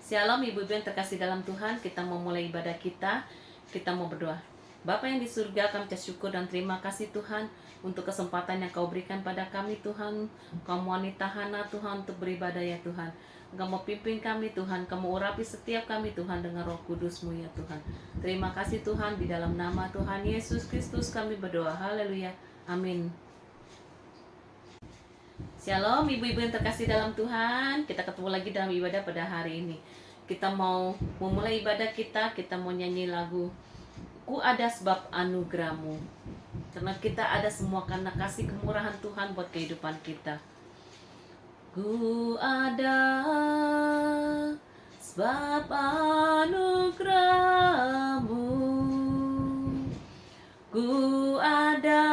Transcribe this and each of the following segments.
Shalom ibu-ibu yang terkasih dalam Tuhan. Kita mau mulai ibadah kita. Kita mau berdoa. Bapa yang di surga, kami ucap syukur dan terima kasih Tuhan untuk kesempatan yang kau berikan pada kami Tuhan. Kamu wanita Hana Tuhan untuk beribadah ya Tuhan. Kamu pimpin kami Tuhan. Kamu urapi setiap kami Tuhan dengan Roh Kudus-Mu ya Tuhan. Terima kasih Tuhan, di dalam nama Tuhan Yesus Kristus kami berdoa. Haleluya. Amin. Shalom ibu-ibu yang terkasih dalam Tuhan. Kita ketemu lagi dalam ibadah pada hari ini. Kita mau memulai ibadah kita. Kita mau nyanyi lagu Ku ada sebab anugerahmu. Karena kita ada semua karena kasih kemurahan Tuhan buat kehidupan kita. Ku ada sebab anugerahmu. Ku ada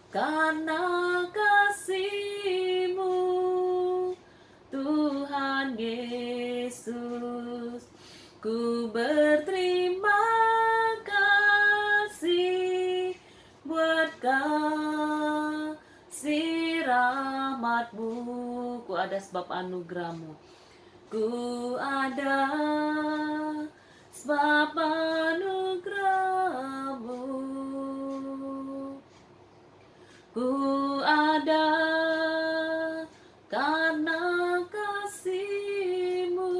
karena kasih-Mu, Tuhan Yesus. Ku berterima kasih buat kasih rahmat-Mu. Ku ada sebab anugerah-Mu. Ku ada sebab anugerah-Mu. Ku ada karena kasih-Mu,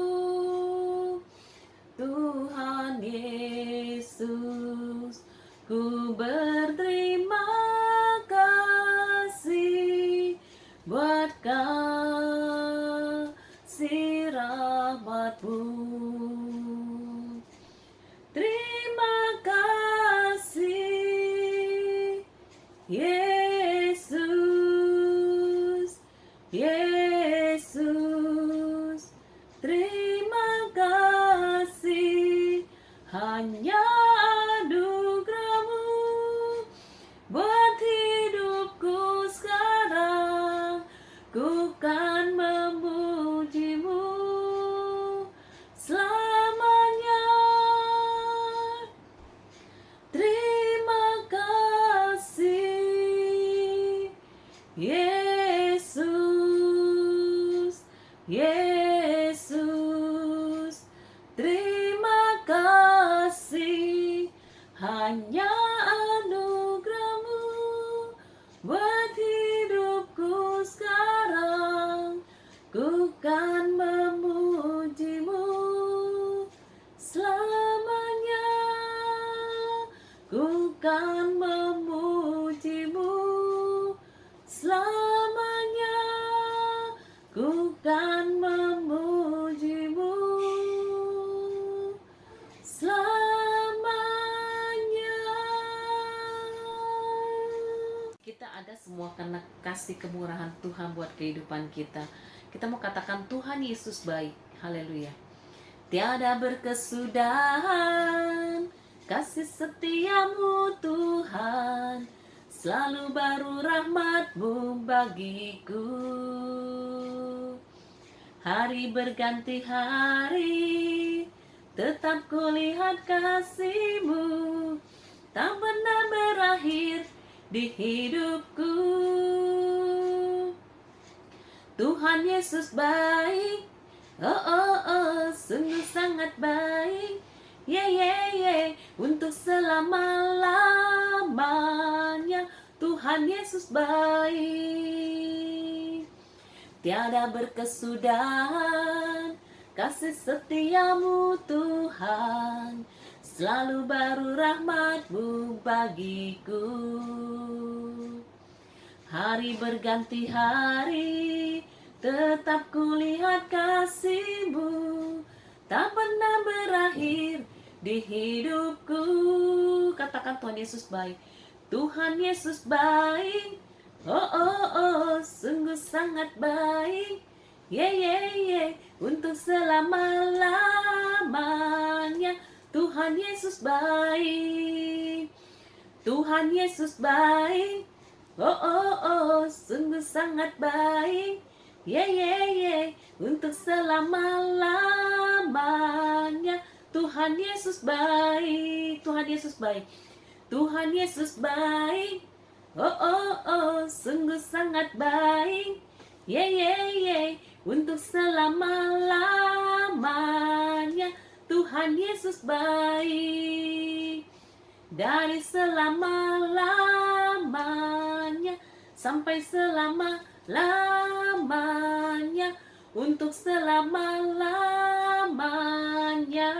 Tuhan Yesus. Ku berterima kasih buat kasih rahmat-Mu. Terima kasih Yesus, Yesus, terima kasih. Hanya anugerah-Mu buat hidupku sekarang. Ku kan memuji-Mu selamanya. Terima kasih Yesus, Yesus, terima kasih. Hanya anugerah-Mu buat hidupku sekarang. Ku kan memuji-Mu selamanya. Ku kan memuji-Mu selamanya. Ku kan memuji-Mu selamanya. Kita ada semua karena kasih kemurahan Tuhan buat kehidupan kita. Kita mau katakan Tuhan Yesus baik. Haleluya. Tiada berkesudahan kasih setia-Mu Tuhan, selalu baru rahmat-Mu bagiku. Hari berganti hari, tetap kulihat kasih-Mu, tak pernah berakhir di hidupku. Tuhan Yesus baik, sungguh sangat baik. Untuk selama-lamanya Tuhan Yesus baik. Tiada berkesudahan kasih setia-Mu Tuhan, selalu baru rahmat-Mu bagiku. Hari berganti hari, tetap kulihat kasih-Mu, tak pernah berakhir di hidupku. Katakan Tuhan Yesus baik. Tuhan Yesus baik. Sungguh sangat baik. Untuk selama-lamanya Tuhan Yesus baik. Tuhan Yesus baik. Sungguh sangat baik. Untuk selama-lamanya Tuhan Yesus baik. Tuhan Yesus baik. Tuhan Yesus baik. Sungguh sangat baik. untuk selama-lamanya. Tuhan Yesus baik, dari selama-lamanya sampai selama-lamanya, untuk selama-lamanya.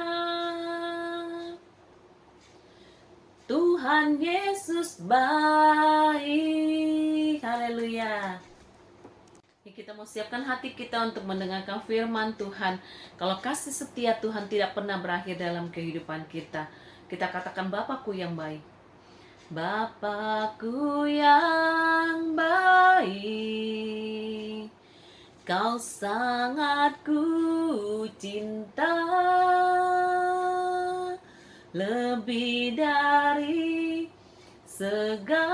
Tuhan Yesus baik. Haleluya. Kita mau siapkan hati kita untuk mendengarkan firman Tuhan. Kalau kasih setia Tuhan tidak pernah berakhir dalam kehidupan kita. Kita katakan, Bapakku yang baik. Bapakku yang baik, Kau sangat ku cinta, lebih dari segalanya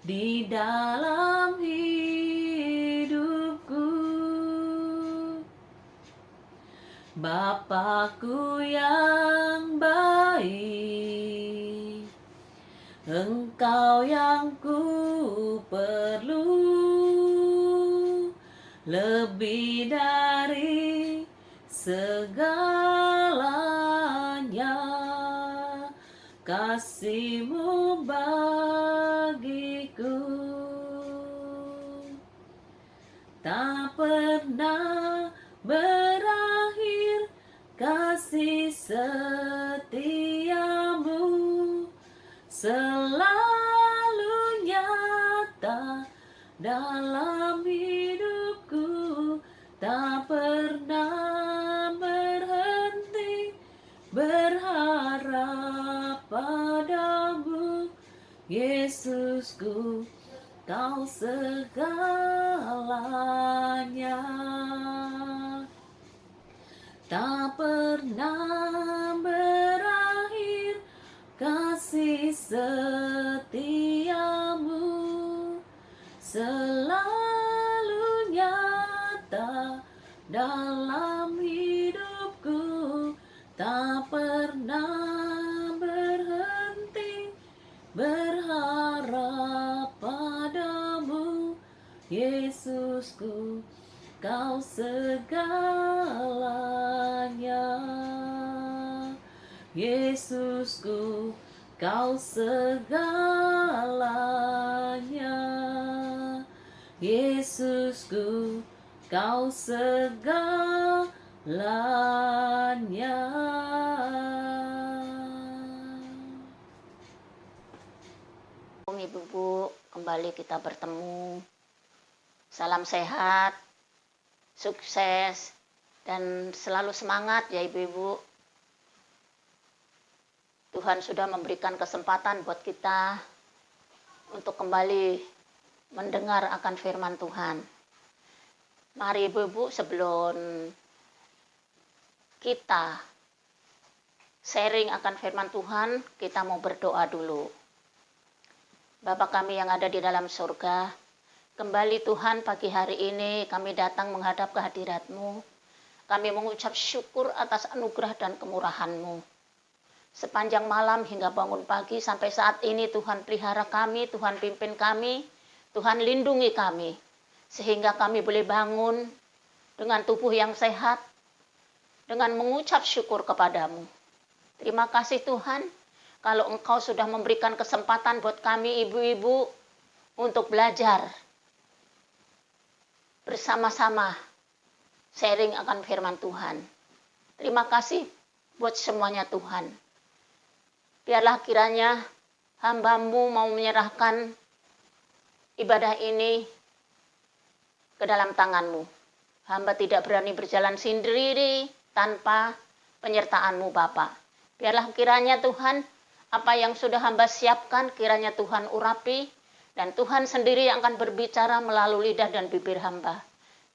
di dalam hidupku. Bapakku yang baik, Engkau yang ku perlu, lebih dari segalanya, kasih-Mu bagiku tak pernah berakhir, kasih setiamu selalu nyata dalam hidupku, tak pernah berhenti berharap padamu, Yesusku, Kau segalanya. Tak pernah berakhir kasih setiamu, selalu nyata dalam hidupku, tak pernah berhenti berharap padamu, Yesusku, Kau segalanya. Yesusku, Kau segalanya. Yesusku, Kau segalanya. Ibu-ibu, kembali kita bertemu. Salam sehat, sukses, dan selalu semangat ya ibu-ibu. Tuhan sudah memberikan kesempatan buat kita untuk kembali mendengar akan firman Tuhan. Mari ibu-ibu, sebelum kita sharing akan firman Tuhan, kita mau berdoa dulu. Bapa kami yang ada di dalam surga, kembali Tuhan pagi hari ini kami datang menghadap kehadirat-Mu. Kami mengucap syukur atas anugerah dan kemurahan-Mu. Sepanjang malam hingga bangun pagi sampai saat ini Tuhan pelihara kami, Tuhan pimpin kami, Tuhan lindungi kami. Sehingga kami boleh bangun dengan tubuh yang sehat, dengan mengucap syukur kepadamu. Terima kasih Tuhan, kalau Engkau sudah memberikan kesempatan buat kami ibu-ibu untuk belajar bersama-sama sharing akan firman Tuhan. Terima kasih buat semuanya Tuhan. Biarlah kiranya hamba-Mu mau menyerahkan ibadah ini ke dalam tangan-Mu. Hamba tidak berani berjalan sendiri tanpa penyertaan-Mu Bapa. Biarlah kiranya Tuhan, apa yang sudah hamba siapkan, kiranya Tuhan urapi, dan Tuhan sendiri yang akan berbicara melalui lidah dan bibir hamba.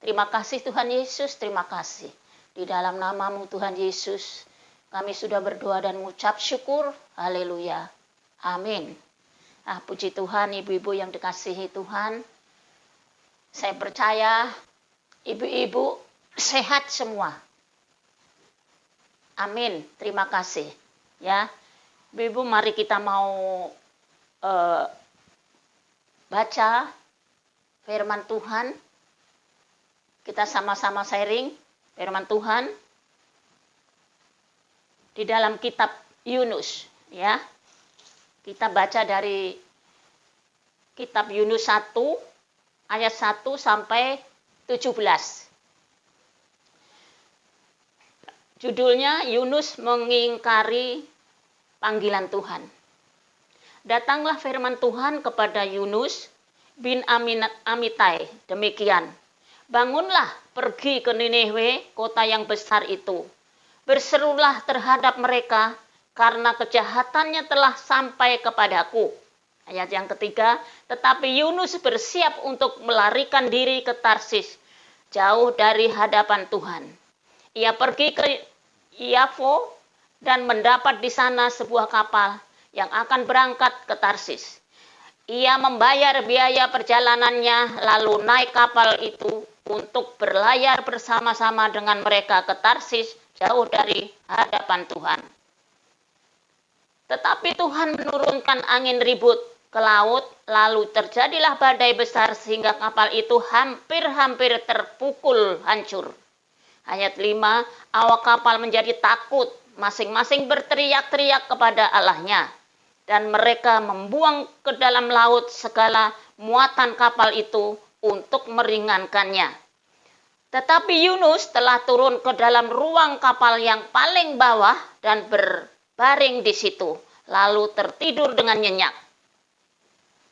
Terima kasih Tuhan Yesus, terima kasih. Di dalam nama-Mu Tuhan Yesus, kami sudah berdoa dan mengucap syukur. Haleluya. Amin. Puji Tuhan, ibu-ibu yang dikasihi Tuhan. Saya percaya ibu-ibu sehat semua. Amin. Terima kasih. Ya, ibu-ibu mari kita mau baca firman Tuhan. Kita sama-sama sharing firman Tuhan di dalam kitab Yunus, ya. Kita baca dari kitab Yunus 1 ayat 1 sampai 17. Judulnya Yunus mengingkari panggilan Tuhan. Datanglah firman Tuhan kepada Yunus bin Amitai, demikian. Bangunlah, pergi ke Niniwe, kota yang besar itu. Berserulah terhadap mereka, karena kejahatannya telah sampai kepadaku. Ayat yang ketiga, tetapi Yunus bersiap untuk melarikan diri ke Tarsis, jauh dari hadapan Tuhan. Ia pergi ke Yafo dan mendapat di sana sebuah kapal yang akan berangkat ke Tarsis. Ia membayar biaya perjalanannya, lalu naik kapal itu untuk berlayar bersama-sama dengan mereka ke Tarsis, jauh dari hadapan Tuhan. Tetapi Tuhan menurunkan angin ribut ke laut, lalu terjadilah badai besar sehingga kapal itu hampir-hampir terpukul hancur. Ayat 5, awak kapal menjadi takut, masing-masing berteriak-teriak kepada Allahnya. Dan mereka membuang ke dalam laut segala muatan kapal itu untuk meringankannya. Tetapi Yunus telah turun ke dalam ruang kapal yang paling bawah dan berbaring di situ, lalu tertidur dengan nyenyak.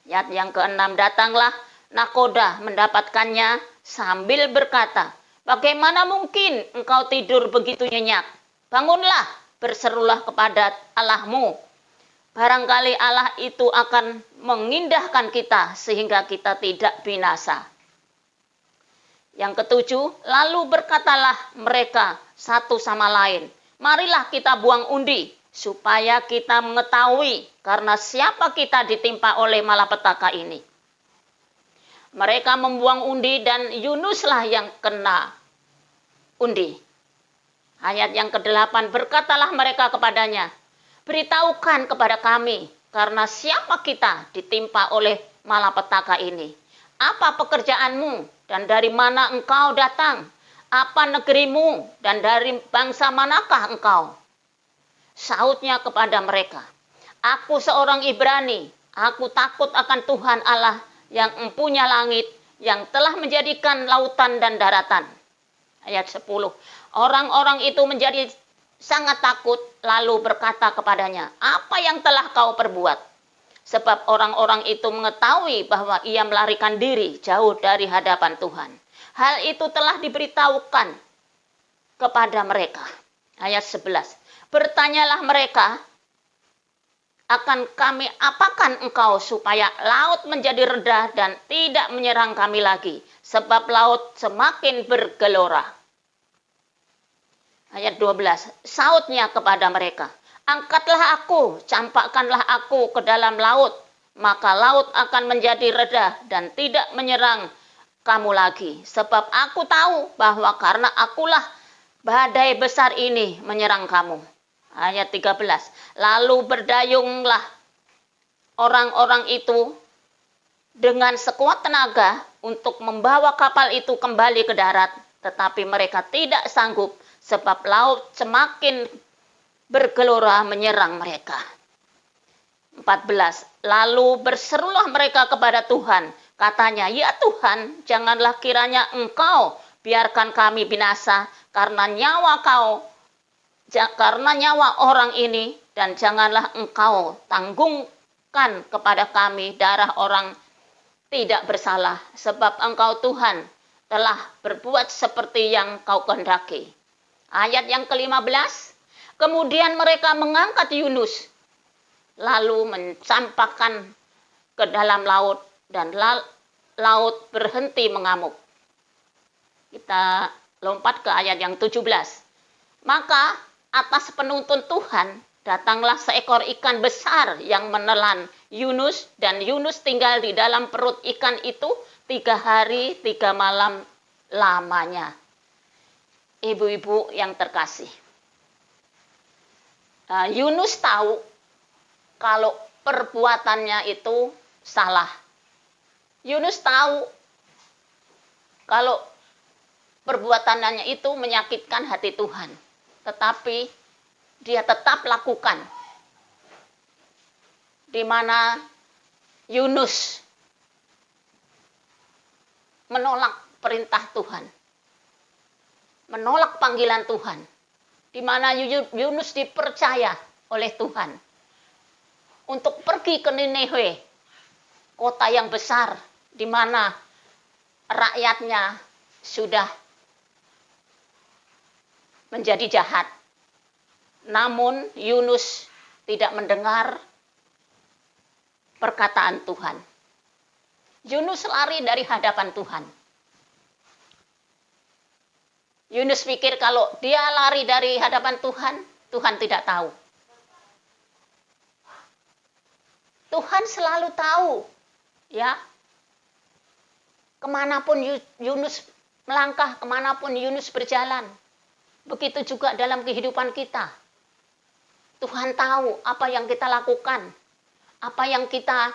Ayat yang ke-6, datanglah nakoda mendapatkannya sambil berkata, bagaimana mungkin engkau tidur begitu nyenyak? Bangunlah, berserulah kepada Allahmu. Barangkali Allah itu akan mengindahkan kita sehingga kita tidak binasa. Yang ketujuh, lalu berkatalah mereka satu sama lain, marilah kita buang undi, supaya kita mengetahui karena siapa kita ditimpa oleh malapetaka ini. Mereka membuang undi dan Yunuslah yang kena undi. Ayat yang ke-8, berkatalah mereka kepadanya, beritahukan kepada kami, karena siapa kita ditimpa oleh malapetaka ini. Apa pekerjaanmu dan dari mana engkau datang? Apa negerimu dan dari bangsa manakah engkau? Sautnya kepada mereka, aku seorang Ibrani, aku takut akan Tuhan Allah yang empunya langit, yang telah menjadikan lautan dan daratan. Ayat 10, orang-orang itu menjadi sangat takut, lalu berkata kepadanya, apa yang telah kau perbuat? Sebab orang-orang itu mengetahui bahwa ia melarikan diri jauh dari hadapan Tuhan. Hal itu telah diberitahukan kepada mereka. Ayat 11, bertanyalah mereka, akan kami apakan engkau supaya laut menjadi reda dan tidak menyerang kami lagi, sebab laut semakin bergelora. Ayat 12, sautnya kepada mereka, angkatlah aku, campakkanlah aku ke dalam laut, maka laut akan menjadi reda dan tidak menyerang kamu lagi. Sebab aku tahu bahwa karena akulah badai besar ini menyerang kamu. Ayat 13, lalu berdayunglah orang-orang itu dengan sekuat tenaga untuk membawa kapal itu kembali ke darat, tetapi mereka tidak sanggup, sebab laut semakin bergelora menyerang mereka. 14, lalu berserulah mereka kepada Tuhan, katanya, ya Tuhan, janganlah kiranya engkau biarkan kami binasa karena nyawa orang ini, dan janganlah engkau tanggungkan kepada kami darah orang tidak bersalah, sebab engkau Tuhan telah berbuat seperti yang kau kehendaki. Ayat yang ke-15, kemudian mereka mengangkat Yunus, lalu mencampakkan ke dalam laut, dan laut berhenti mengamuk. Kita lompat ke ayat yang 17. Maka atas penuntun Tuhan datanglah seekor ikan besar yang menelan Yunus, dan Yunus tinggal di dalam perut ikan itu 3 hari 3 malam lamanya. Ibu-ibu yang terkasih, Yunus tahu kalau perbuatannya itu salah. Yunus tahu kalau perbuatannya itu menyakitkan hati Tuhan. Tetapi dia tetap lakukan. Di mana Yunus menolak perintah Tuhan. Menolak panggilan Tuhan. Di mana Yunus dipercaya oleh Tuhan untuk pergi ke Niniwe, kota yang besar di mana rakyatnya sudah menjadi jahat. Namun Yunus tidak mendengar perkataan Tuhan. Yunus lari dari hadapan Tuhan. Yunus pikir kalau dia lari dari hadapan Tuhan, Tuhan tidak tahu. Tuhan selalu tahu, ya. Kemanapun Yunus melangkah, kemanapun Yunus berjalan. Begitu juga dalam kehidupan kita. Tuhan tahu apa yang kita lakukan, apa yang kita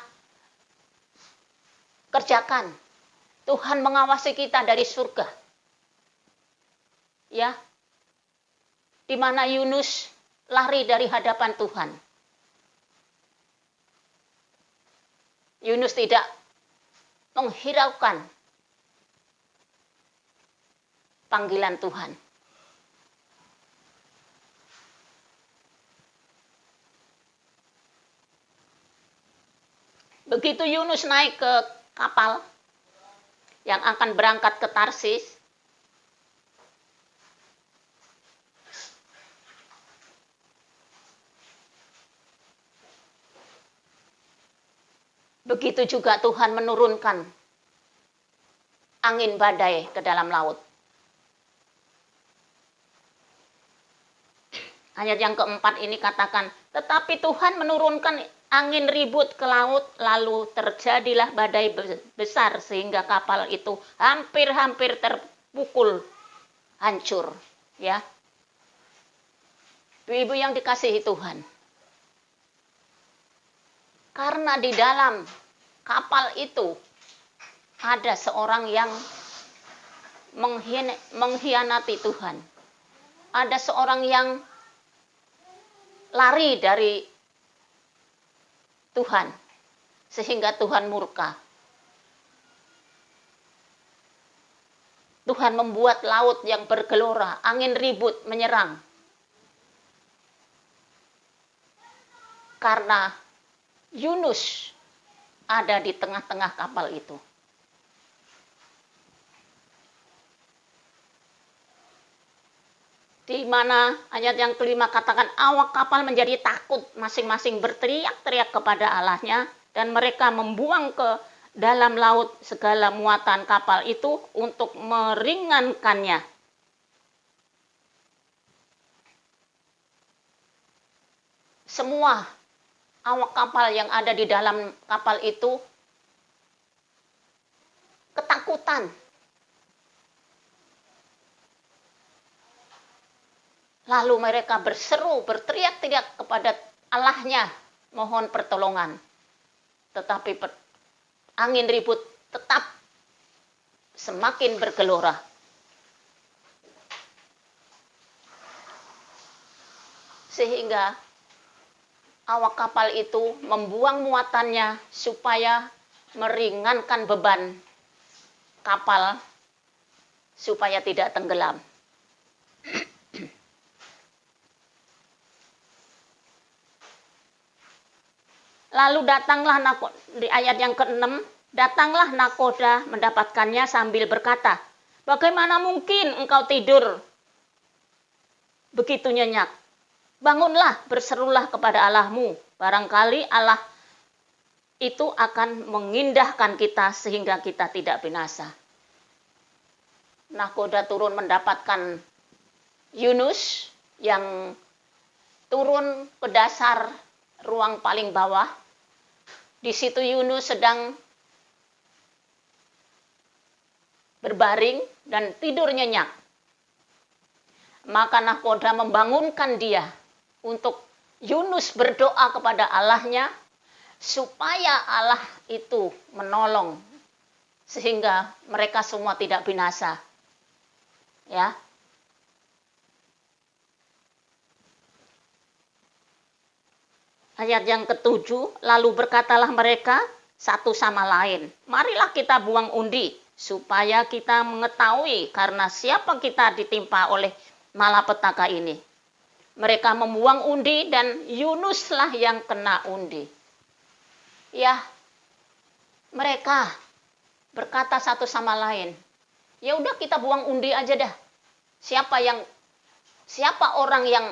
kerjakan. Tuhan mengawasi kita dari surga. Ya, di mana Yunus lari dari hadapan Tuhan. Yunus tidak menghiraukan panggilan Tuhan. Begitu Yunus naik ke kapal yang akan berangkat ke Tarsis, begitu juga Tuhan menurunkan angin badai ke dalam laut. Ayat yang keempat ini katakan, tetapi Tuhan menurunkan angin ribut ke laut, lalu terjadilah badai besar sehingga kapal itu hampir-hampir terpukul hancur. Ya, ibu yang dikasihi Tuhan. Karena di dalam kapal itu ada seorang yang mengkhianati Tuhan. Ada seorang yang lari dari Tuhan sehingga Tuhan murka. Tuhan membuat laut yang bergelora, angin ribut menyerang. Karena Yunus ada di tengah-tengah kapal itu. Di mana ayat yang kelima katakan, awak kapal menjadi takut, masing-masing berteriak-teriak kepada Allahnya, dan mereka membuang ke dalam laut segala muatan kapal itu untuk meringankannya. Semua awak kapal yang ada di dalam kapal itu ketakutan. Lalu mereka berseru, berteriak-teriak kepada Allahnya, mohon pertolongan. Tetapi angin ribut tetap semakin bergelora. Sehingga awak kapal itu membuang muatannya supaya meringankan beban kapal supaya tidak tenggelam. Lalu datanglah di ayat yang ke-6, datanglah nakoda mendapatkannya sambil berkata, bagaimana mungkin engkau tidur begitu nyenyak? Bangunlah, berserulah kepada Allahmu. Barangkali Allah itu akan mengindahkan kita sehingga kita tidak binasa. Nakoda turun mendapatkan Yunus yang turun ke dasar ruang paling bawah. Di situ Yunus sedang berbaring dan tidur nyenyak. Maka nakoda membangunkan dia untuk Yunus berdoa kepada Allahnya supaya Allah itu menolong sehingga mereka semua tidak binasa. Ya. Ayat yang ke-7, lalu berkatalah mereka satu sama lain, marilah kita buang undi, supaya kita mengetahui karena siapa kita ditimpa oleh malapetaka ini. Mereka membuang undi dan Yunuslah yang kena undi. Ya, mereka berkata satu sama lain, ya udah kita buang undi aja dah. Siapa orang yang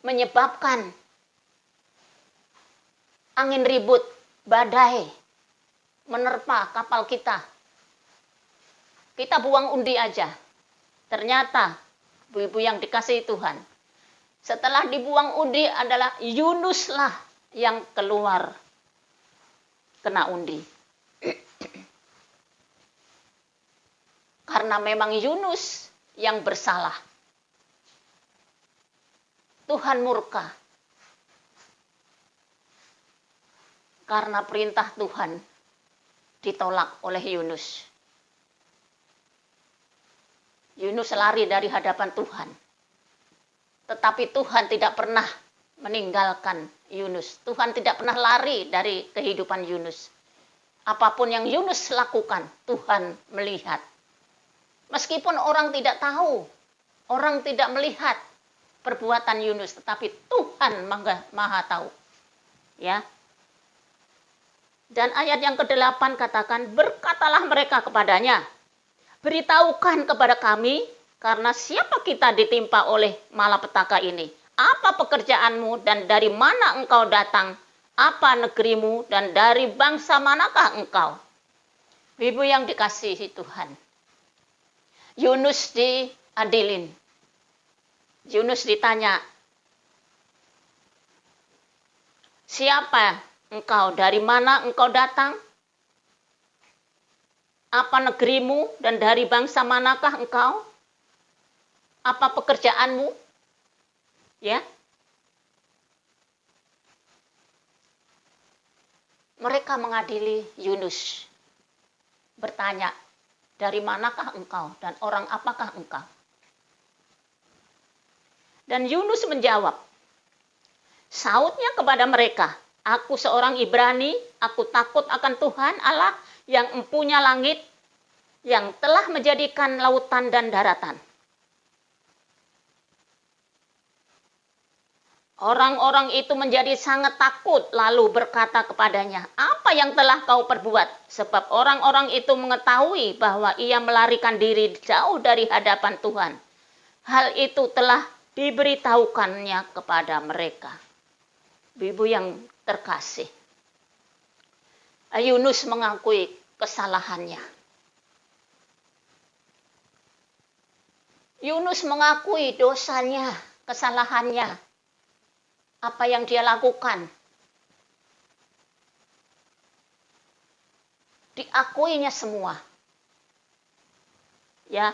menyebabkan angin ribut, badai menerpa kapal kita. Kita buang undi aja. Ternyata, ibu-ibu yang dikasihi Tuhan, setelah dibuang undi adalah Yunuslah yang keluar kena undi. Karena memang Yunus yang bersalah. Tuhan murka. Karena perintah Tuhan ditolak oleh Yunus. Yunus lari dari hadapan Tuhan. Tetapi Tuhan tidak pernah meninggalkan Yunus. Tuhan tidak pernah lari dari kehidupan Yunus. Apapun yang Yunus lakukan, Tuhan melihat. Meskipun orang tidak tahu, orang tidak melihat perbuatan Yunus, tetapi Tuhan maha tahu. Ya. Dan ayat yang ke-8 katakan, berkatalah mereka kepadanya, beritahukan kepada kami, karena siapa kita ditimpa oleh malapetaka ini? Apa pekerjaanmu dan dari mana engkau datang? Apa negerimu dan dari bangsa manakah engkau? Ibu yang dikasihi Tuhan, Yunus diadilin. Yunus ditanya, siapa engkau? Dari mana engkau datang? Apa negerimu dan dari bangsa manakah engkau? Apa pekerjaanmu? Ya. Mereka mengadili Yunus. Bertanya, dari manakah engkau dan orang apakah engkau? Dan Yunus menjawab, sautnya kepada mereka, aku seorang Ibrani, aku takut akan Tuhan Allah yang empunya langit, yang telah menjadikan lautan dan daratan. Orang-orang itu menjadi sangat takut, lalu berkata kepadanya, apa yang telah kau perbuat? Sebab orang-orang itu mengetahui bahwa ia melarikan diri jauh dari hadapan Tuhan. Hal itu telah diberitahukannya kepada mereka. Ibu yang terkasih, Yunus mengakui kesalahannya. Yunus mengakui dosanya, kesalahannya, apa yang dia lakukan. Diakuinya semua. Ya.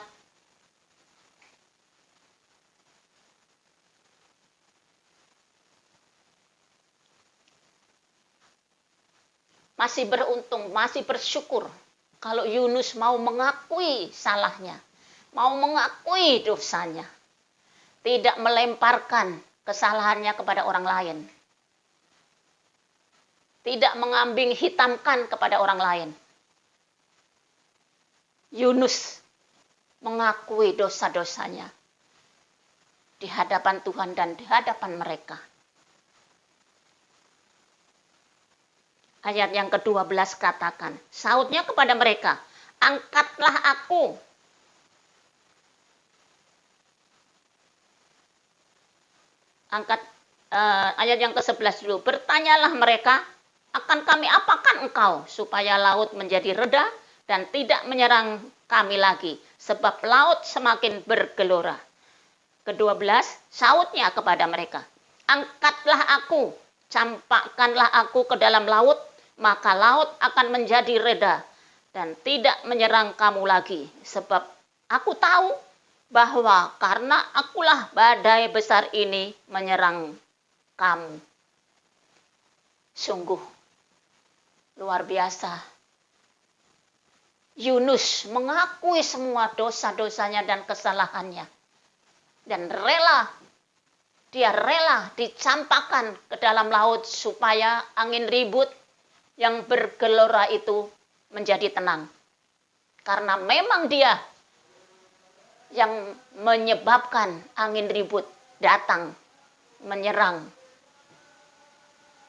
Masih beruntung, masih bersyukur kalau Yunus mau mengakui salahnya, mau mengakui dosanya, tidak melemparkan kesalahannya kepada orang lain, tidak mengambing hitamkan kepada orang lain. Yunus mengakui dosa-dosanya di hadapan Tuhan dan di hadapan mereka. Ayat yang ke-12 katakan, sautnya kepada mereka, angkatlah aku. Ayat yang ke-11 dulu, bertanyalah mereka, akan kami apakan engkau, supaya laut menjadi reda dan tidak menyerang kami lagi, sebab laut semakin bergelora. Ke-12, sautnya kepada mereka, angkatlah aku, campakkanlah aku ke dalam laut, maka laut akan menjadi reda dan tidak menyerang kamu lagi. Sebab aku tahu bahwa karena akulah badai besar ini menyerang kamu. Sungguh luar biasa Yunus mengakui semua dosa-dosanya dan kesalahannya. Dan dia rela dicampakkan ke dalam laut supaya angin ribut yang bergelora itu menjadi tenang. Karena memang dia yang menyebabkan angin ribut datang menyerang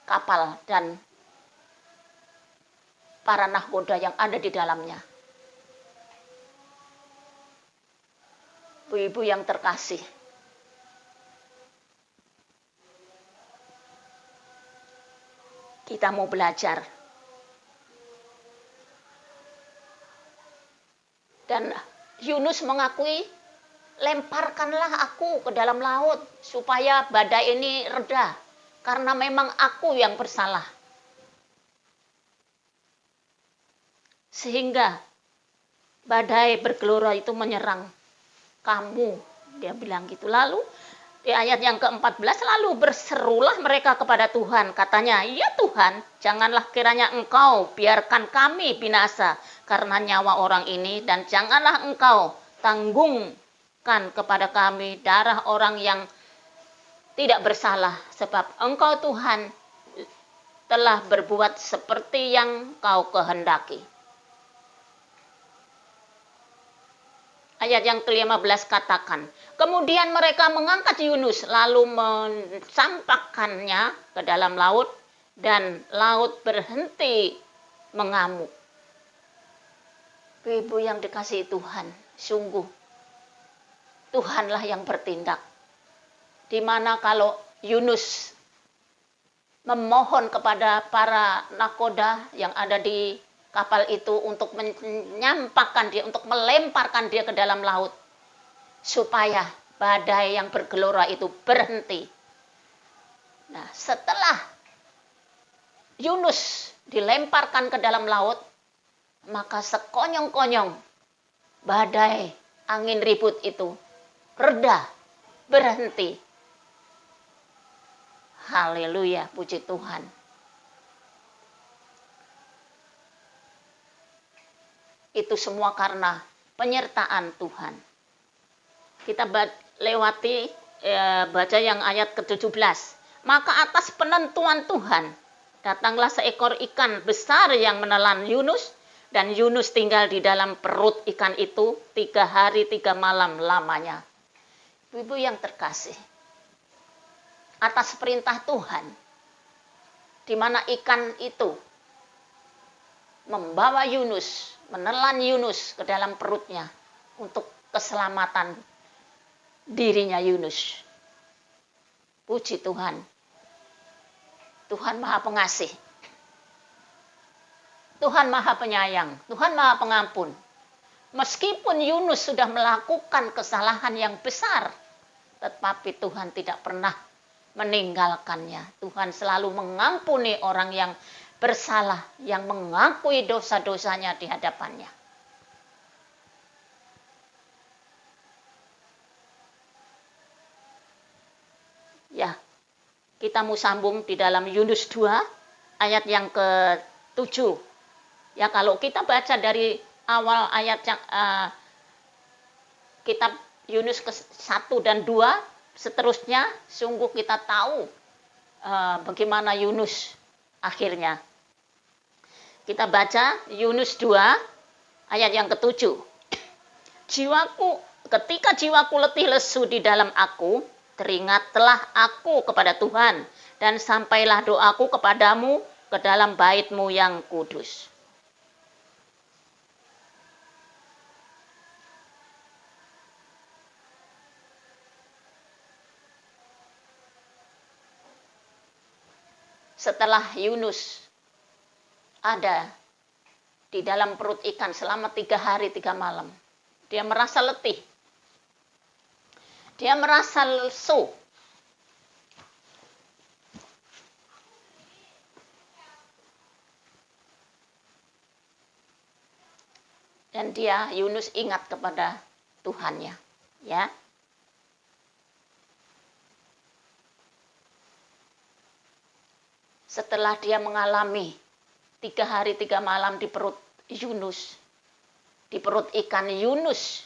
kapal dan para nahkoda yang ada di dalamnya. Ibu-ibu yang terkasih, kita mau belajar. Dan Yunus mengakui, lemparkanlah aku ke dalam laut supaya badai ini reda, karena memang aku yang bersalah. Sehingga badai bergelora itu menyerang kamu, dia bilang gitu. Lalu di ayat yang ke-14, lalu berserulah mereka kepada Tuhan, katanya, ya Tuhan, janganlah kiranya Engkau biarkan kami binasa karena nyawa orang ini, dan janganlah Engkau tanggungkan kepada kami darah orang yang tidak bersalah, sebab Engkau Tuhan telah berbuat seperti yang Kau kehendaki. Ayat yang ke-15 katakan, kemudian mereka mengangkat Yunus lalu mencampakkannya ke dalam laut, dan laut berhenti mengamuk. Ibu yang dikasihi Tuhan, sungguh Tuhanlah yang bertindak. Dimana kalau Yunus memohon kepada para nakoda yang ada di kapal itu untuk menyampakkan dia, untuk melemparkan dia ke dalam laut, supaya badai yang bergelora itu berhenti. Nah, setelah Yunus dilemparkan ke dalam laut, maka sekonyong-konyong badai angin ribut itu reda, berhenti. Haleluya, puji Tuhan. Itu semua karena penyertaan Tuhan. Kita lewati baca yang ayat ke-17. Maka atas penentuan Tuhan, datanglah seekor ikan besar yang menelan Yunus, dan Yunus tinggal di dalam perut ikan itu 3 hari 3 malam lamanya. Ibu yang terkasih, atas perintah Tuhan, di mana ikan itu membawa Yunus, menelan Yunus ke dalam perutnya untuk keselamatan dirinya Yunus. Puji Tuhan. Tuhan Maha Pengasih. Tuhan Maha Penyayang. Tuhan Maha Pengampun. Meskipun Yunus sudah melakukan kesalahan yang besar, tetapi Tuhan tidak pernah meninggalkannya. Tuhan selalu mengampuni orang yang bersalah, yang mengakui dosa-dosanya di hadapannya. Ya, kita mau sambung di dalam Yunus 2 ayat yang ke-7. Ya, kalau kita baca dari awal ayat kitab Yunus ke-1 dan 2, seterusnya sungguh kita tahu bagaimana Yunus akhirnya. Kita baca Yunus 2 ayat yang ke-7. Ketika jiwaku letih lesu di dalam aku, teringatlah aku kepada Tuhan, dan sampailah doaku kepadamu ke dalam bait-Mu yang kudus. Setelah Yunus ada di dalam perut ikan selama 3 hari 3 malam, dia merasa letih. Dia merasa lesu. Dan Yunus ingat kepada Tuhannya, ya. Setelah dia mengalami 3 hari 3 malam di perut Yunus, di perut ikan Yunus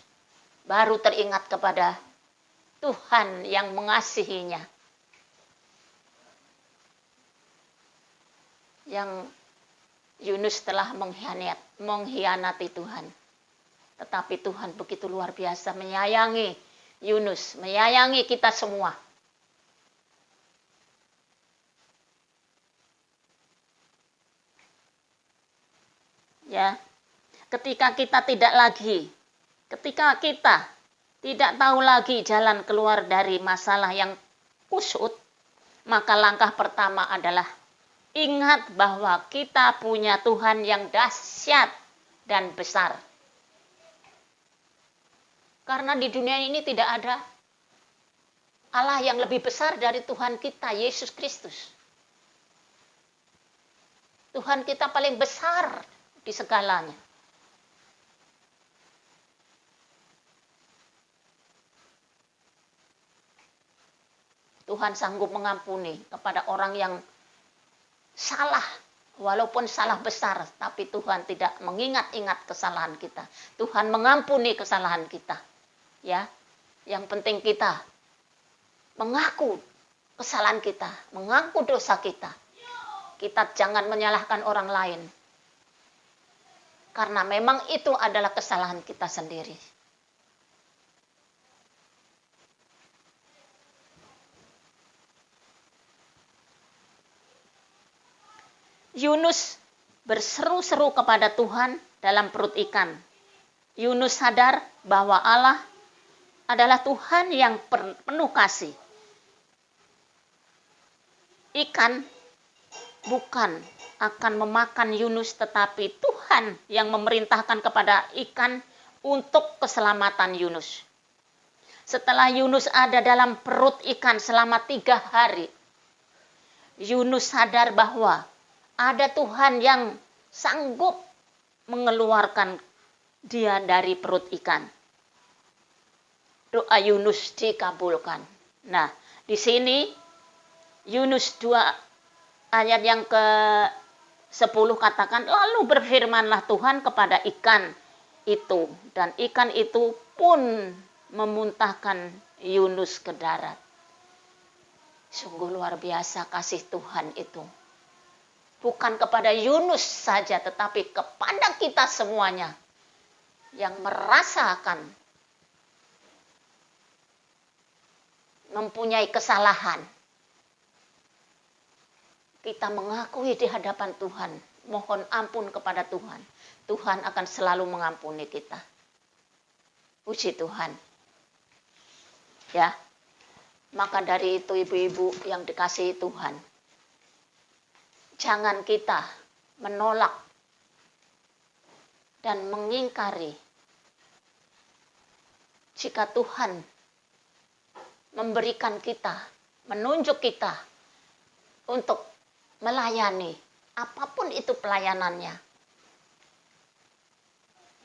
baru teringat kepada Tuhan yang mengasihinya. Yang Yunus telah mengkhianati Tuhan. Tetapi Tuhan begitu luar biasa menyayangi Yunus, menyayangi kita semua. Ya, ketika kita tidak tahu lagi jalan keluar dari masalah yang kusut, maka langkah pertama adalah ingat bahwa kita punya Tuhan yang dahsyat dan besar. Karena di dunia ini tidak ada Allah yang lebih besar dari Tuhan kita, Yesus Kristus. Tuhan kita paling besar di segalanya. Tuhan sanggup mengampuni kepada orang yang salah, walaupun salah besar, tapi Tuhan tidak mengingat-ingat kesalahan kita. Tuhan mengampuni kesalahan kita. Ya, yang penting kita mengaku kesalahan kita, mengaku dosa kita. Kita jangan menyalahkan orang lain. Karena memang itu adalah kesalahan kita sendiri. Yunus berseru-seru kepada Tuhan dalam perut ikan. Yunus sadar bahwa Allah adalah Tuhan yang penuh kasih. Ikan bukan akan memakan Yunus, tetapi Tuhan yang memerintahkan kepada ikan untuk keselamatan Yunus. Setelah Yunus ada dalam perut ikan selama 3 hari, Yunus sadar bahwa ada Tuhan yang sanggup mengeluarkan dia dari perut ikan. Doa Yunus dikabulkan. Nah, di sini Yunus 2 ayat yang ke-10 katakan, lalu berfirmanlah Tuhan kepada ikan itu, dan ikan itu pun memuntahkan Yunus ke darat. Sungguh luar biasa kasih Tuhan itu. Bukan kepada Yunus saja, tetapi kepada kita semuanya yang merasakan mempunyai kesalahan. Kita mengakui di hadapan Tuhan, mohon ampun kepada Tuhan. Tuhan akan selalu mengampuni kita. Puji Tuhan. Ya. Maka dari itu ibu-ibu yang dikasihi Tuhan, jangan kita menolak dan mengingkari jika Tuhan memberikan kita, menunjuk kita untuk melayani, apapun itu pelayanannya.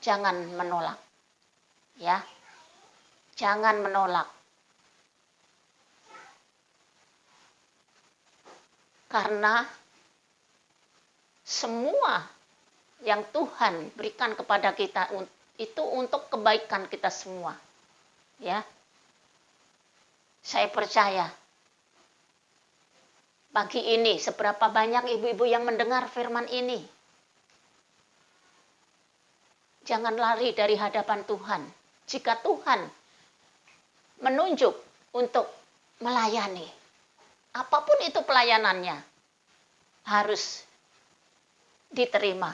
Jangan menolak. Ya. Jangan menolak. Karena semua yang Tuhan berikan kepada kita itu untuk kebaikan kita semua. Ya. Saya percaya pagi ini seberapa banyak ibu-ibu yang mendengar firman ini. Jangan lari dari hadapan Tuhan. Jika Tuhan menunjuk untuk melayani, apapun itu pelayanannya, harus diterima.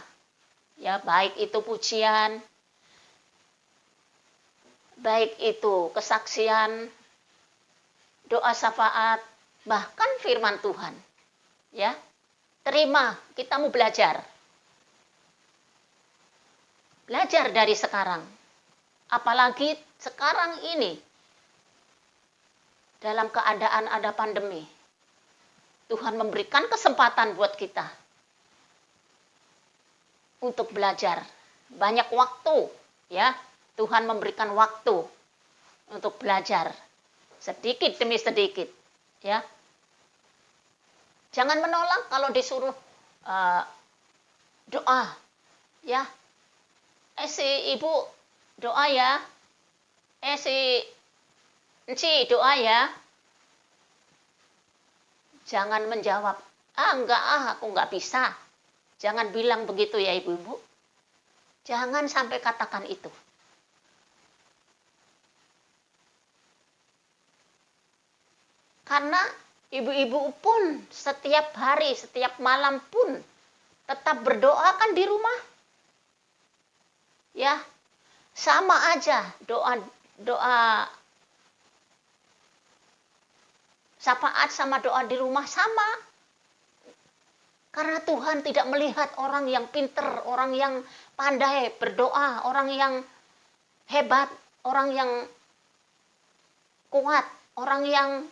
Ya, baik itu pujian, baik itu kesaksian, doa syafaat, bahkan firman Tuhan. Ya. Terima, kita mau belajar. Belajar dari sekarang. Apalagi sekarang ini dalam keadaan ada pandemi. Tuhan memberikan kesempatan buat kita untuk belajar. Banyak waktu, ya. Tuhan memberikan waktu untuk belajar. Sedikit demi sedikit, ya. Jangan menolak kalau disuruh doa, ya. Si ibu doa ya. Si Enci doa ya. Jangan menjawab, enggak aku enggak bisa. Jangan bilang begitu ya ibu-ibu. Jangan sampai katakan itu. Karena ibu-ibu pun setiap hari, setiap malam pun tetap berdoa kan di rumah. Ya, sama aja doa syafaat sama doa di rumah sama. Karena Tuhan tidak melihat orang yang pinter, orang yang pandai berdoa, orang yang hebat, orang yang kuat, orang yang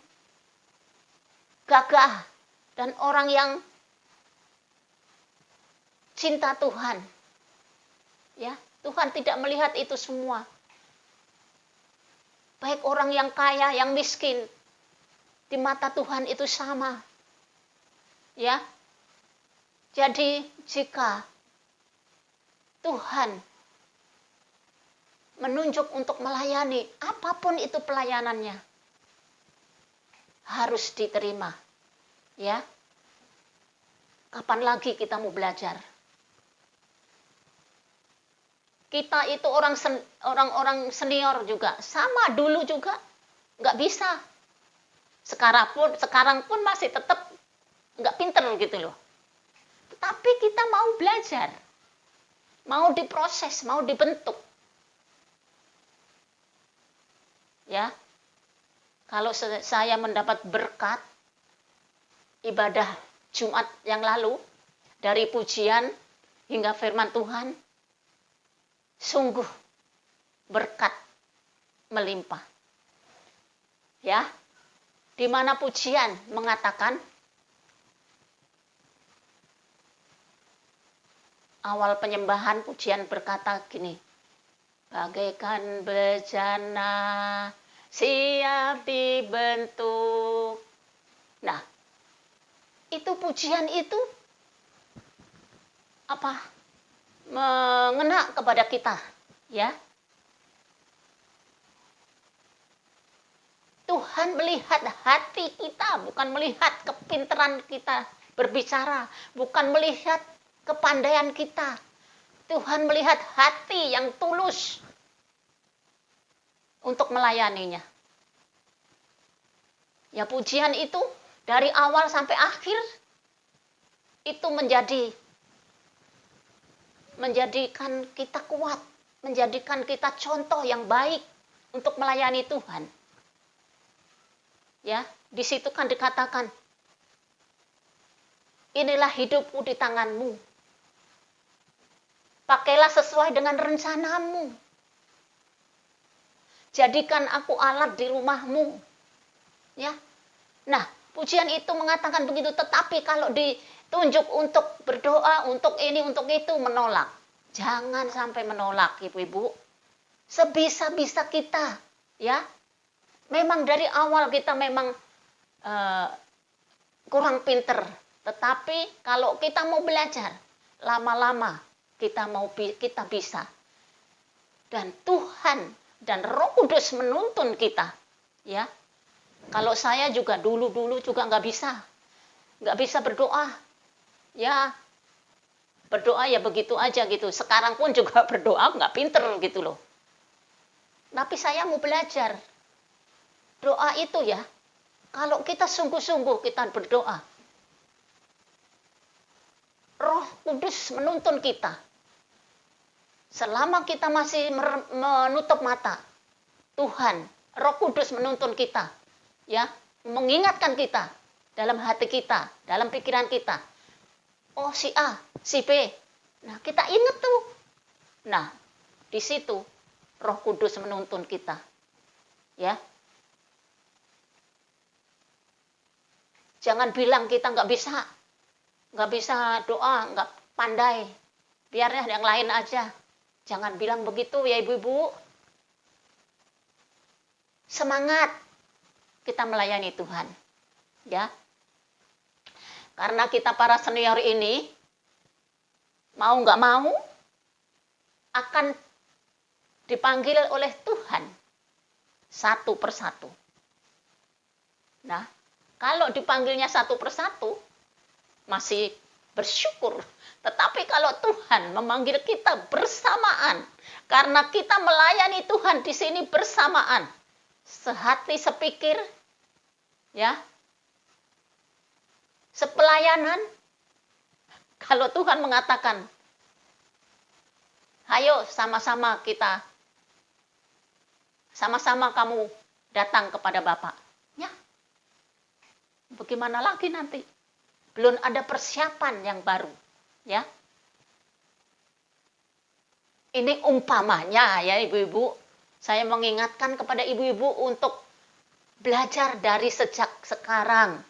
gagah, dan orang yang cinta Tuhan. Ya, Tuhan tidak melihat itu semua. Baik orang yang kaya, yang miskin, di mata Tuhan itu sama. Ya. Jadi jika Tuhan menunjuk untuk melayani, apapun itu pelayanannya, harus diterima. Ya. Kapan lagi kita mau belajar? Kita itu orang-orang senior juga, sama dulu juga nggak bisa. Sekarang pun masih tetap nggak pinter gitu loh. Tapi kita mau belajar, mau diproses, mau dibentuk. Ya, kalau saya mendapat berkat ibadah Jumat yang lalu, dari pujian hingga firman Tuhan, sungguh berkat melimpah. Ya, di mana pujian mengatakan, awal penyembahan pujian berkata gini, bagaikan bejana siap dibentuk. Nah, itu pujian itu mengena kepada kita, ya. Tuhan melihat hati kita, bukan melihat kepintaran kita berbicara, bukan melihat kepandaian kita. Tuhan melihat hati yang tulus untuk melayaninya. Ya, pujian itu dari awal sampai akhir itu menjadikan kita kuat, menjadikan kita contoh yang baik untuk melayani Tuhan. Ya, di situ kan dikatakan, inilah hidupku di tanganmu. Pakailah sesuai dengan rencanamu. Jadikan aku alat di rumahmu. Ya. Nah, pujian itu mengatakan begitu, tetapi kalau ditunjuk untuk berdoa, untuk ini, untuk itu, menolak. Jangan sampai menolak, ibu-ibu. Sebisa-bisa kita, ya. Memang dari awal kita memang kurang pinter, tetapi kalau kita mau belajar, lama-lama kita bisa. Dan Tuhan dan Roh Kudus menuntun kita, ya. Kalau saya juga dulu juga nggak bisa berdoa, ya. Berdoa ya begitu aja gitu. Sekarang pun juga berdoa nggak pinter gitu loh. Tapi saya mau belajar. Doa itu ya, kalau kita sungguh-sungguh kita berdoa, Roh Kudus menuntun kita. Selama kita masih menutup mata, Tuhan, Roh Kudus menuntun kita, ya, mengingatkan kita dalam hati kita, dalam pikiran kita. Oh, si A, si B. Nah, kita ingat tuh. Nah, di situ Roh Kudus menuntun kita. Ya. Jangan bilang kita nggak bisa doa, nggak pandai. Biarnya yang lain aja. Jangan bilang begitu ya ibu-ibu. Semangat kita melayani Tuhan. Ya. Karena kita para senior ini, mau nggak mau, akan dipanggil oleh Tuhan satu persatu. Nah, kalau dipanggilnya satu persatu, masih bersyukur. Tetapi kalau Tuhan memanggil kita bersamaan, karena kita melayani Tuhan di sini bersamaan, sehati sepikir, ya, sepelayanan. Kalau Tuhan mengatakan, ayo sama-sama kita, sama-sama kamu datang kepada Bapa. Ya, bagaimana lagi nanti? Belum ada persiapan yang baru. Ya, ini umpamanya ya ibu-ibu. Saya mengingatkan kepada ibu-ibu untuk belajar dari sejak sekarang.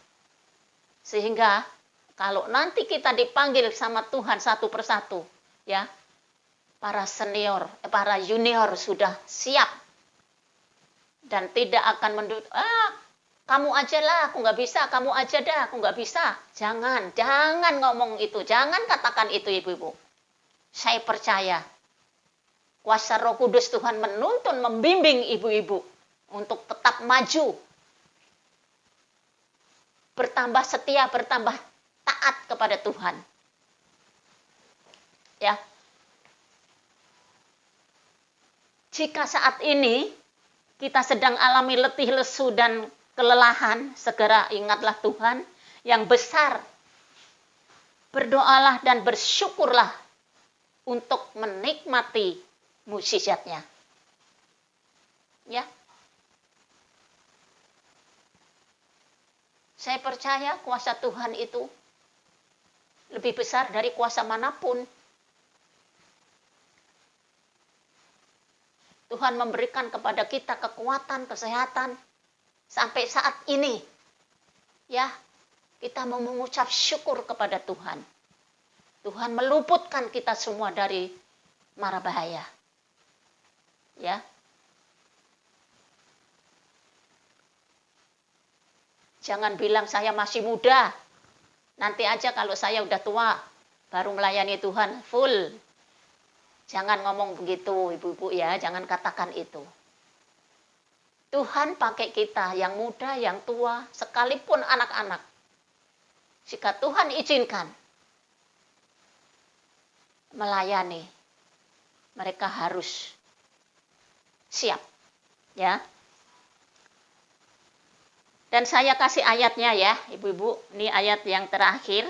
Sehingga kalau nanti kita dipanggil sama Tuhan satu persatu, ya, para senior, para junior sudah siap dan tidak akan kamu aja lah, aku nggak bisa, kamu aja dah, aku nggak bisa. Jangan ngomong itu, jangan katakan itu ibu-ibu. Saya percaya kuasa Roh Kudus Tuhan menuntun, membimbing ibu-ibu untuk tetap maju, bertambah setia, bertambah taat kepada Tuhan. Ya. Jika saat ini kita sedang alami letih, lesu, dan kelelahan, segera ingatlah Tuhan yang besar. Berdoalah dan bersyukurlah untuk menikmati mukjizatnya. Ya. Saya percaya kuasa Tuhan itu lebih besar dari kuasa manapun. Tuhan memberikan kepada kita kekuatan, kesehatan sampai saat ini. Ya, kita mau mengucap syukur kepada Tuhan. Tuhan meluputkan kita semua dari mara bahaya. Ya. Jangan bilang saya masih muda. Nanti aja kalau saya udah tua baru melayani Tuhan full. Jangan ngomong begitu ibu-ibu ya, jangan katakan itu. Tuhan pakai kita yang muda, yang tua, sekalipun anak-anak. Jika Tuhan izinkan melayani, mereka harus siap. Ya. Dan saya kasih ayatnya ya, ibu-ibu. Ini ayat yang terakhir.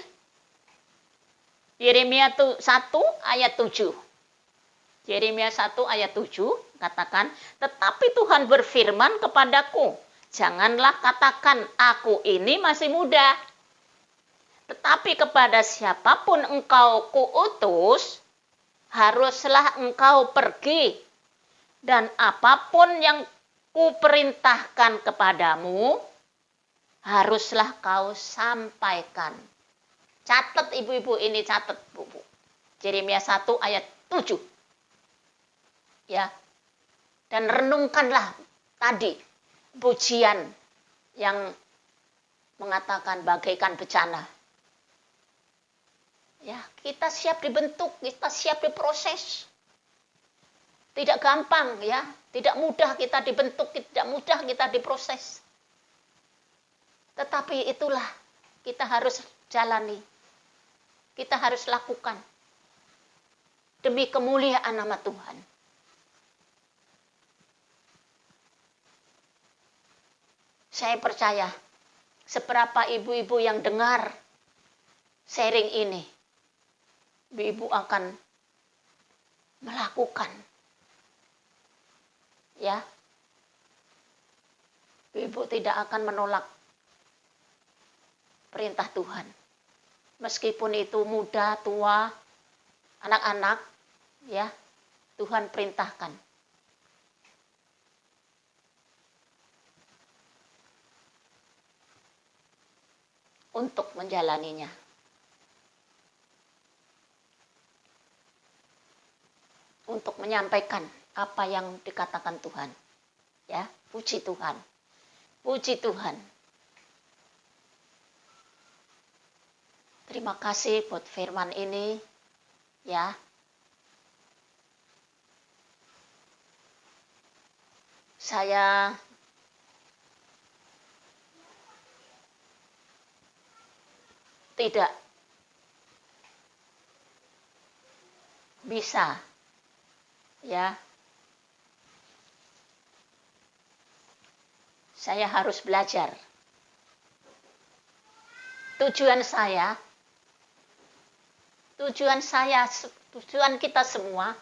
Yeremia 1 ayat 7. Yeremia 1 ayat 7 katakan, tetapi Tuhan berfirman kepadaku, janganlah katakan aku ini masih muda. Tetapi kepada siapapun engkau kuutus, haruslah engkau pergi. Dan apapun yang kuperintahkan kepadamu, haruslah kau sampaikan. Catat ibu-ibu, ini catat ibu. Yeremia 1 ayat 7. Ya. Dan renungkanlah tadi pujian yang mengatakan bagaikan bencana. Ya, kita siap dibentuk, kita siap diproses. Tidak gampang ya, tidak mudah kita dibentuk, tidak mudah kita diproses. Tetapi itulah kita harus jalani. Kita harus lakukan demi kemuliaan nama Tuhan. Saya percaya seberapa ibu-ibu yang dengar sharing ini, ibu-ibu akan melakukan. Ya. Ibu tidak akan menolak perintah Tuhan. Meskipun itu muda, tua, anak-anak, ya, Tuhan perintahkan. Untuk menjalaninya. Untuk menyampaikan apa yang dikatakan Tuhan. Ya, puji Tuhan. Puji Tuhan. Terima kasih buat firman ini. Ya. saya tidak bisa, ya. Saya harus belajar. Tujuan kita semua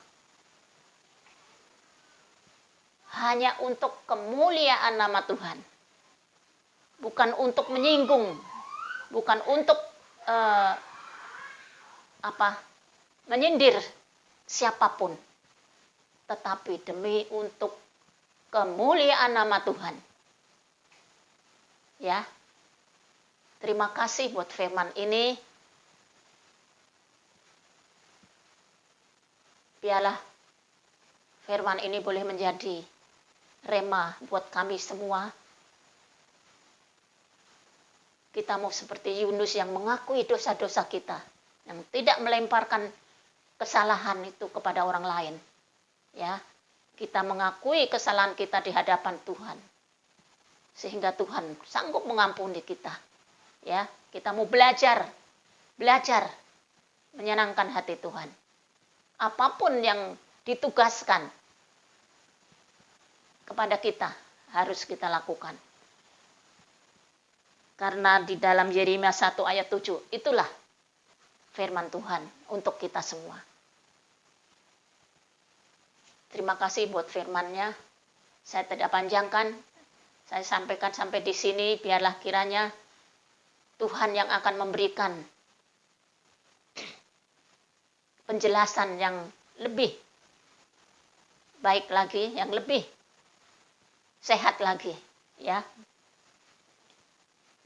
hanya untuk kemuliaan nama Tuhan. Bukan untuk menyinggung, bukan untuk menyindir siapapun, tetapi demi untuk kemuliaan nama Tuhan. Ya. Terima kasih buat firman ini. Biarlah firman ini boleh menjadi rema buat kami semua. Kita mau seperti Yunus yang mengakui dosa-dosa kita, yang tidak melemparkan kesalahan itu kepada orang lain. Ya, kita mengakui kesalahan kita di hadapan Tuhan, sehingga Tuhan sanggup mengampuni kita. Ya, kita mau belajar menyenangkan hati Tuhan. Apapun yang ditugaskan kepada kita harus kita lakukan. Karena di dalam Yeremia 1 ayat 7, itulah firman Tuhan untuk kita semua. Terima kasih buat firman-Nya. Saya tidak panjangkan, saya sampaikan sampai di sini. Biarlah kiranya Tuhan yang akan memberikan penjelasan yang lebih baik lagi, yang lebih sehat lagi, ya.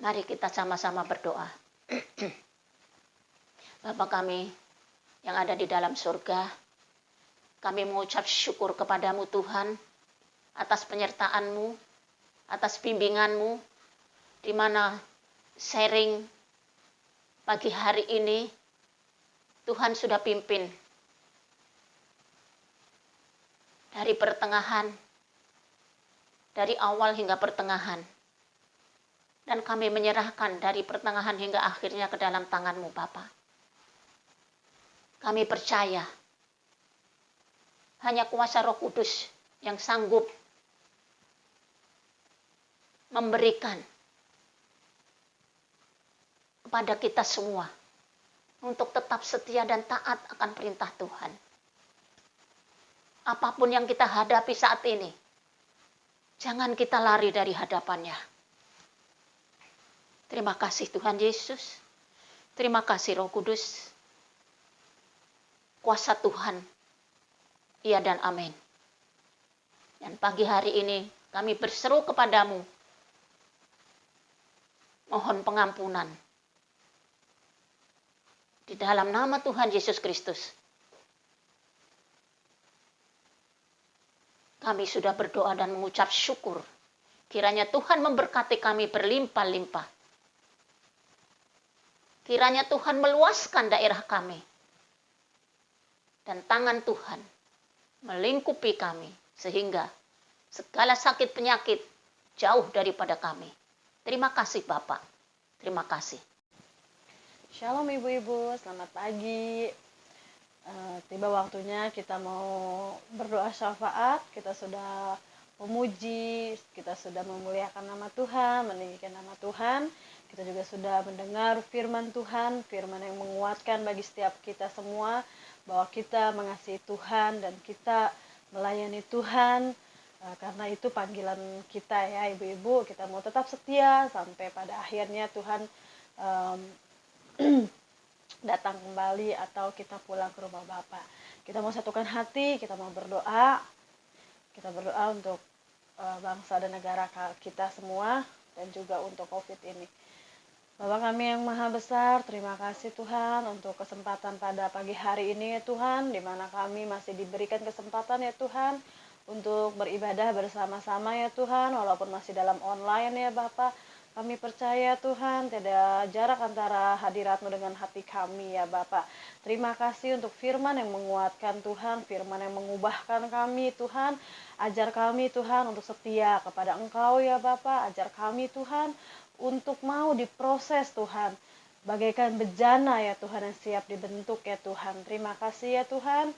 Mari kita sama-sama berdoa. Bapa kami yang ada di dalam surga, kami mengucap syukur kepadamu Tuhan atas penyertaan-Mu, atas bimbingan-Mu, di mana sharing pagi hari ini Tuhan sudah pimpin dari pertengahan, dari awal hingga pertengahan. Dan kami menyerahkan dari pertengahan hingga akhirnya ke dalam tangan-Mu Bapa. Kami percaya hanya kuasa Roh Kudus yang sanggup memberikan kepada kita semua untuk tetap setia dan taat akan perintah Tuhan. Apapun yang kita hadapi saat ini, jangan kita lari dari hadapan-Nya. Terima kasih Tuhan Yesus. Terima kasih Roh Kudus. Kuasa Tuhan. Iya dan amin. Dan pagi hari ini kami berseru kepadamu. Mohon pengampunan. Di dalam nama Tuhan Yesus Kristus. Kami sudah berdoa dan mengucap syukur. Kiranya Tuhan memberkati kami berlimpah-limpah. Kiranya Tuhan meluaskan daerah kami. Dan tangan Tuhan melingkupi kami. Sehingga segala sakit penyakit jauh daripada kami. Terima kasih Bapak. Terima kasih. Shalom ibu-ibu, selamat pagi. Tiba waktunya kita mau berdoa syafaat. Kita sudah memuji, kita sudah memuliakan nama Tuhan, meninggikan nama Tuhan. Kita juga sudah mendengar firman Tuhan, firman yang menguatkan bagi setiap kita semua, bahwa kita mengasihi Tuhan dan kita melayani Tuhan. Karena itu panggilan kita ya ibu-ibu, kita mau tetap setia sampai pada akhirnya Tuhan datang kembali atau kita pulang ke rumah Bapa. Kita mau satukan hati, kita mau berdoa. Kita berdoa untuk bangsa dan negara kita semua dan juga untuk COVID ini. Bapa kami yang maha besar, terima kasih Tuhan untuk kesempatan pada pagi hari ini ya Tuhan, di mana kami masih diberikan kesempatan ya Tuhan untuk beribadah bersama-sama ya Tuhan, walaupun masih dalam online ya Bapa. Kami percaya Tuhan, tiada jarak antara hadirat-Mu dengan hati kami ya Bapa. Terima kasih untuk firman yang menguatkan Tuhan, firman yang mengubahkan kami Tuhan. Ajar kami Tuhan untuk setia kepada Engkau ya Bapa. Ajar kami Tuhan untuk mau diproses Tuhan. Bagaikan bejana ya Tuhan yang siap dibentuk ya Tuhan. Terima kasih ya Tuhan.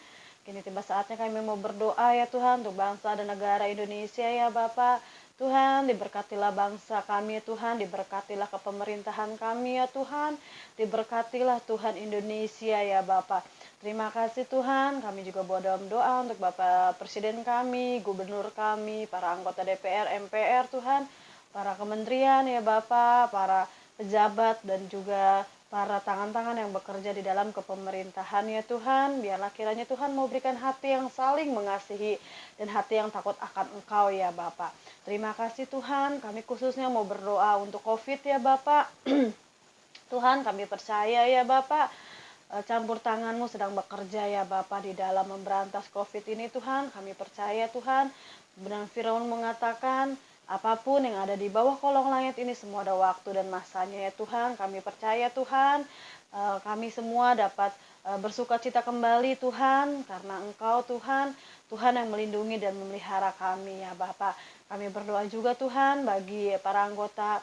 Kini tiba saatnya kami mau berdoa ya Tuhan untuk bangsa dan negara Indonesia ya Bapa. Tuhan, diberkatilah bangsa kami ya Tuhan, diberkatilah kepemerintahan kami ya Tuhan, diberkatilah Tuhan Indonesia ya Bapa. Terima kasih Tuhan, kami juga bawa dalam doa untuk Bapak Presiden kami, Gubernur kami, para anggota DPR, MPR Tuhan, para kementerian ya Bapak, para pejabat dan juga para tangan-tangan yang bekerja di dalam kepemerintahan ya Tuhan. Biarlah kiranya Tuhan mau berikan hati yang saling mengasihi dan hati yang takut akan Engkau ya Bapak. Terima kasih Tuhan, kami khususnya mau berdoa untuk COVID ya Bapak. Tuhan, kami percaya ya Bapak, campur tangan-Mu sedang bekerja ya Bapak di dalam memberantas COVID ini Tuhan. Kami percaya Tuhan, benar firman mengatakan, apapun yang ada di bawah kolong langit ini semua ada waktu dan masanya ya Tuhan. Kami percaya Tuhan, kami semua dapat bersukacita kembali Tuhan, karena Engkau Tuhan, Tuhan yang melindungi dan memelihara kami ya Bapak. Kami berdoa juga Tuhan bagi para anggota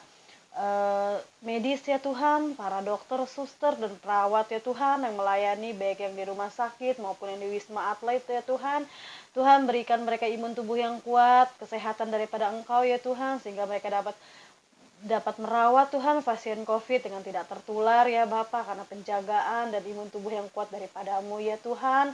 medis ya Tuhan, para dokter, suster, dan perawat ya Tuhan yang melayani baik yang di rumah sakit maupun yang di Wisma Atlet ya Tuhan. Tuhan berikan mereka imun tubuh yang kuat, kesehatan daripada Engkau ya Tuhan, sehingga mereka dapat merawat Tuhan pasien COVID dengan tidak tertular ya Bapa, karena penjagaan dan imun tubuh yang kuat daripada-Mu ya Tuhan.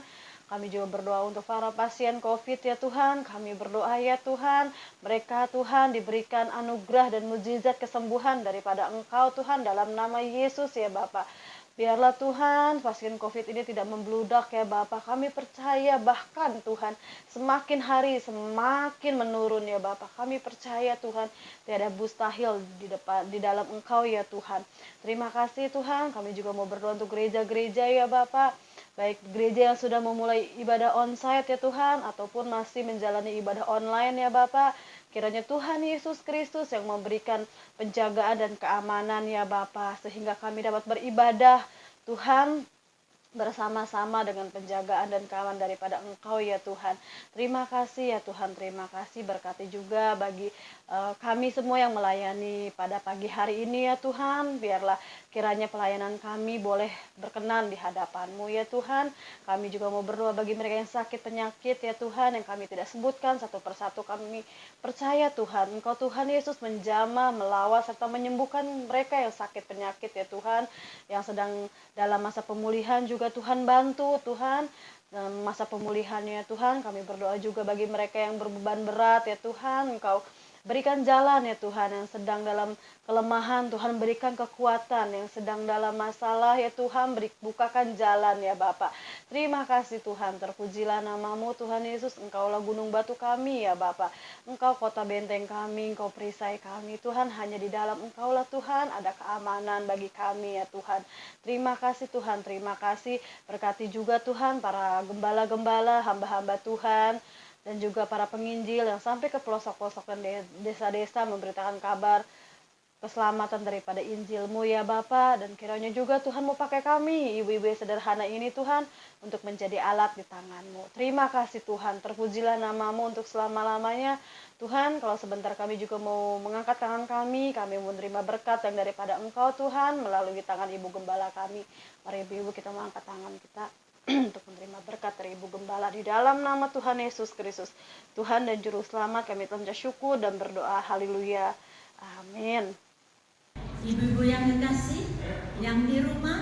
Kami juga berdoa untuk para pasien COVID ya Tuhan. Kami berdoa ya Tuhan, mereka Tuhan diberikan anugerah dan mujizat kesembuhan daripada Engkau Tuhan, dalam nama Yesus ya Bapa. Biarlah Tuhan pasien COVID ini tidak membludak ya Bapa. Kami percaya bahkan Tuhan semakin hari semakin menurun ya Bapa. Kami percaya Tuhan tiada mustahil di dalam Engkau ya Tuhan. Terima kasih Tuhan. Kami juga mau berdoa untuk gereja-gereja ya Bapa. Baik gereja yang sudah memulai ibadah onsite ya Tuhan, ataupun masih menjalani ibadah online ya Bapak. Kiranya Tuhan Yesus Kristus yang memberikan penjagaan dan keamanan ya Bapak, sehingga kami dapat beribadah Tuhan bersama-sama dengan penjagaan dan keamanan daripada Engkau ya Tuhan. Terima kasih ya Tuhan, terima kasih. Berkati juga bagi kami semua yang melayani pada pagi hari ini ya Tuhan. Biarlah kiranya pelayanan kami boleh berkenan di hadapan-Mu ya Tuhan. Kami juga mau berdoa bagi mereka yang sakit penyakit ya Tuhan, yang kami tidak sebutkan satu persatu. Kami percaya Tuhan, Engkau Tuhan Yesus menjamah, melawat, serta menyembuhkan mereka yang sakit penyakit ya Tuhan, yang sedang dalam masa pemulihan juga Tuhan bantu Tuhan. Dalam masa pemulihannya Tuhan, kami berdoa juga bagi mereka yang berbeban berat ya Tuhan. Engkau berikan jalan ya Tuhan, yang sedang dalam kelemahan Tuhan berikan kekuatan, yang sedang dalam masalah ya Tuhan bukakan jalan ya Bapak. Terima kasih Tuhan, terpujilah nama-Mu Tuhan Yesus. Engkaulah gunung batu kami ya Bapak. Engkau kota benteng kami, Engkau perisai kami Tuhan. Hanya di dalam Engkaulah Tuhan ada keamanan bagi kami ya Tuhan. Terima kasih Tuhan, terima kasih. Berkati juga Tuhan para gembala-gembala, hamba-hamba Tuhan, dan juga para penginjil yang sampai ke pelosok-pelosok dan desa-desa memberitakan kabar keselamatan daripada Injil-Mu ya Bapa. Dan kiranya juga Tuhan mau pakai kami, ibu-ibu sederhana ini Tuhan, untuk menjadi alat di tangan-Mu. Terima kasih Tuhan, terpujilah nama-Mu untuk selama-lamanya. Tuhan, kalau sebentar kami juga mau mengangkat tangan kami mau menerima berkat yang daripada Engkau Tuhan, melalui tangan Ibu Gembala kami. Mari ibu-ibu kita mengangkat tangan kita untuk menerima berkat dari Ibu Gembala di dalam nama Tuhan Yesus Kristus, Tuhan dan Juru Selamat. Kami mengucap syukur dan berdoa haleluya, amin. Ibu-ibu yang kekasih, yang di rumah,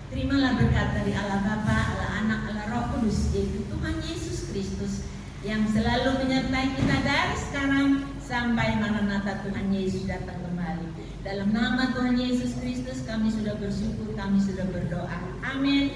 terimalah berkat dari Allah Bapa, Allah Anak, Allah Roh Kudus, yaitu Tuhan Yesus Kristus, yang selalu menyertai kita dari sekarang sampai Maranatha Tuhan Yesus datang kembali. Dalam nama Tuhan Yesus Kristus kami sudah bersyukur, kami sudah berdoa. Amin.